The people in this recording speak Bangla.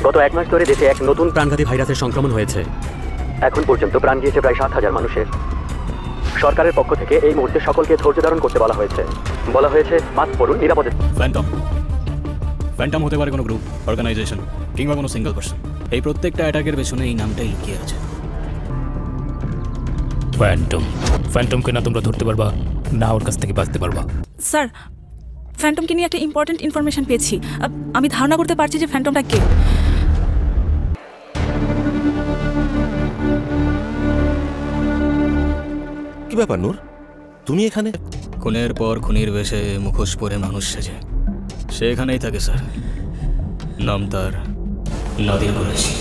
গত 1 মাস ধরে দেশে এক নতুন প্রাণঘাতী ভাইরাসের সংক্রমণ হয়েছে। এখন পর্যন্ত প্রাণ গিয়েছে প্রায় 7,000 মানুষের। সরকারের পক্ষ থেকে এই মুহূর্তে সকলকে ধৈর্য ধারণ করতে বলা হয়েছে মাস্ক পরুন, নিরাপদে। ফ্যান্টম হতে পারে কোনো গ্রুপ, অর্গানাইজেশন কিংবা কোনো সিঙ্গেল পার্সন। এই প্রত্যেকটা অ্যাটাকের পেছনে এই নামটাই লুকিয়ে আছে, ফ্যান্টম। ফ্যান্টমকে না তোমরা ধরতে পারবা, না ওর কাছ থেকে বাঁচতে পারবা। স্যার, ফ্যান্টমকে নিয়ে একটা ইম্পর্টেন্ট ইনফরমেশন পেয়েছি। আমি ধারণা করতে পারছি যে ফ্যান্টমটা কে। কি ব্যাপার নূর, তুমি এখানে? খুনের পর খুনির বেশে মুখোশ পরে মানুষ সেজে সে এখানেই থাকে স্যার। নাম তার নাদির কুরেশি।